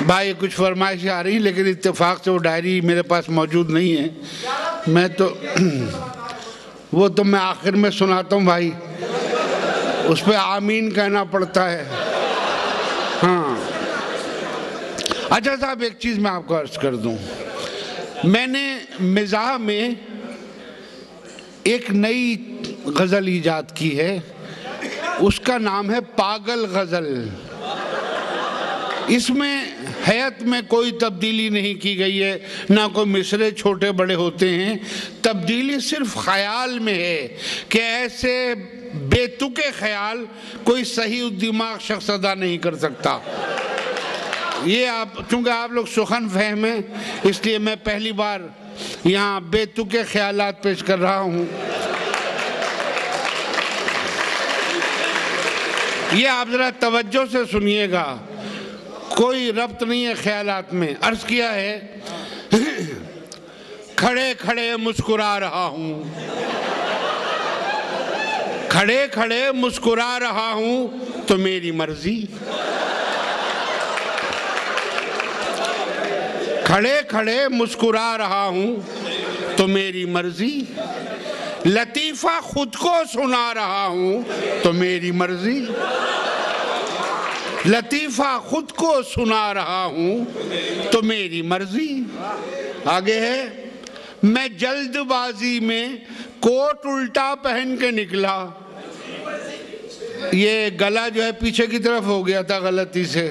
भाई कुछ फरमाइशें आ रही, लेकिन इत्तेफाक से वो डायरी मेरे पास मौजूद नहीं है। मैं तो वो तो मैं आखिर में सुनाता हूँ भाई, उस पर आमीन कहना पड़ता है। हाँ अच्छा साहब, एक चीज़ मैं आपको अर्ज कर दूँ, मैंने मिज़ाह में एक नई गज़ल ईजाद की है, उसका नाम है पागल गज़ल। इसमें हैत में कोई तब्दीली नहीं की गई है, ना कोई मिसरे छोटे बड़े होते हैं। तब्दीली सिर्फ ख्याल में है कि ऐसे बेतुके ख्याल कोई सही दिमाग शख्स अदा नहीं कर सकता। ये आप, चूँकि आप लोग सुखन फहम हैं, इसलिए मैं पहली बार यहाँ बेतुके ख्यालात पेश कर रहा हूँ। ये आप ज़रा तवज्जो से सुनिएगा, कोई रब्त नहीं है ख्यालात में। अर्ज किया है, खड़े खड़े मुस्कुरा रहा हूँ, खड़े खड़े मुस्कुरा रहा हूँ तो मेरी मर्जी, खड़े खड़े मुस्कुरा रहा हूँ तो मेरी मर्जी, लतीफ़ा खुद को सुना रहा हूँ तो मेरी मर्जी, लतीफ़ा खुद को सुना रहा हूँ तो मेरी मर्जी। आगे है, मैं जल्दबाजी में कोट उल्टा पहन के निकला, ये गला जो है पीछे की तरफ हो गया था गलती से।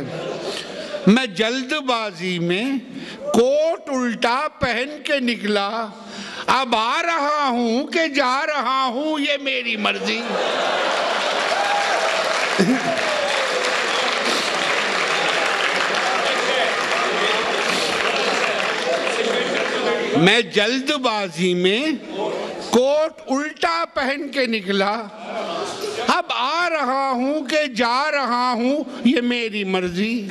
मैं जल्दबाजी में कोट उल्टा पहन के निकला, अब आ रहा हूँ कि जा रहा हूँ ये मेरी मर्जी। मैं जल्दबाजी में कोट उल्टा पहन के निकला, अब आ रहा हूँ कि जा रहा हूँ ये मेरी मर्जी।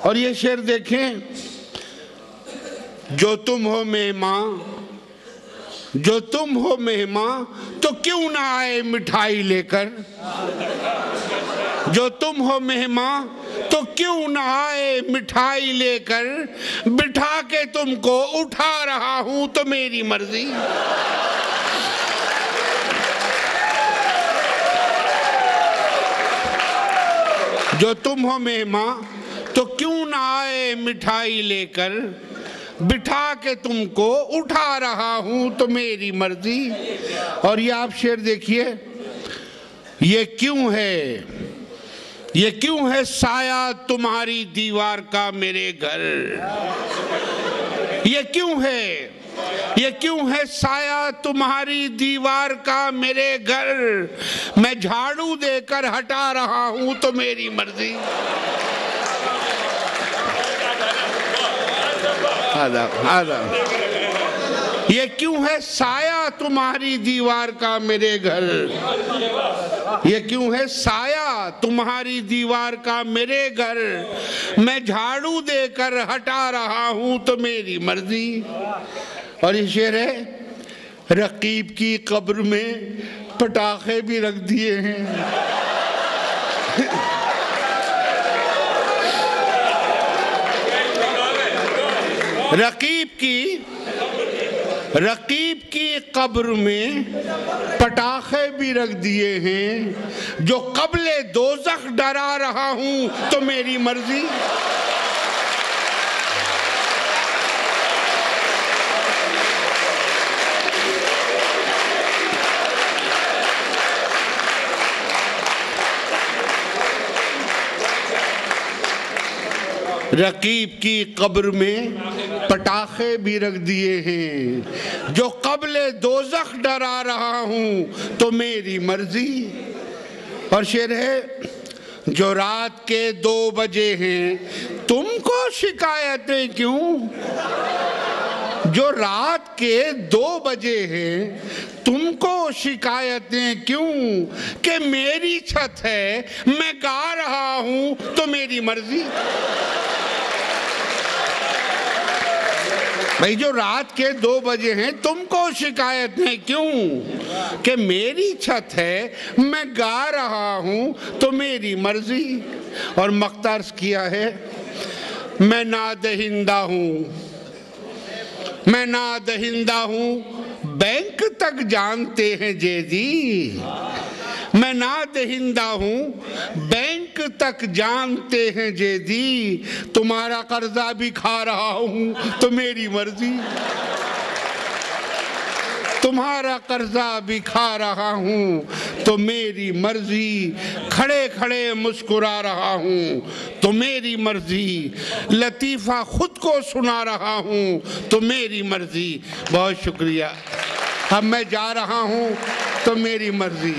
और ये शेर देखें, जो तुम हो मेहमान, जो तुम हो मेहमान तो क्यों ना आए मिठाई लेकर, जो तुम हो मेहमान तो क्यों ना आए मिठाई लेकर, बिठा के तुमको उठा रहा हूं तो मेरी मर्जी। जो तुम हो मेहमान तो क्यों ना आए मिठाई लेकर, बिठा के तुमको उठा रहा हूं तो मेरी मर्जी। और ये आप शेर देखिए, ये क्यों है, ये क्यों है साया तुम्हारी दीवार का मेरे घर, ये क्यों है, ये क्यों है साया तुम्हारी दीवार का मेरे घर, मैं झाड़ू देकर हटा रहा हूं तो मेरी मर्जी। ये क्यों है साया तुम्हारी दीवार का मेरे घर, ये क्यों है साया तुम्हारी दीवार का मेरे घर, मैं झाड़ू देकर हटा रहा हूं तो मेरी मर्जी। और ये शेर है, रकीब की कब्र में पटाखे भी रख दिए हैं, रकीब की कब्र में पटाखे भी रख दिए हैं, जो कब्ले दोज़ख डरा रहा हूं तो मेरी मर्जी। रकीब की कब्र में पटाखे भी रख दिए हैं, जो कब्ले दोज़ख डरा रहा हूँ तो मेरी मर्जी। और शेर है, जो रात के 2 बजे हैं तुमको शिकायतें क्यों, जो रात के 2 बजे हैं तुमको शिकायतें क्यों, कि मेरी छत है मैं गा रहा हूँ तो मेरी मर्जी। भाई जो रात के 2 बजे हैं तुमको शिकायत है क्यों, कि मेरी छत है मैं गा रहा हूं तो मेरी मर्जी। और मख्तार्स किया है, मैं ना दहिंदा हूँ, मैं ना दहिंदा हूँ, बैंक तक जानते हैं जैदी। मैं ना दहिंदा हूँ, बैंक तक जानते हैं जैदी। तुम्हारा कर्जा भी खा रहा हूँ तो मेरी मर्जी, तुम्हारा कर्जा भी खा रहा हूँ तो मेरी मर्जी। खड़े खड़े मुस्कुरा रहा हूँ तो मेरी मर्जी। लतीफ़ा खुद को सुना रहा हूँ तो मेरी मर्जी। बहुत शुक्रिया। अब मैं जा रहा हूँ तो मेरी मर्जी।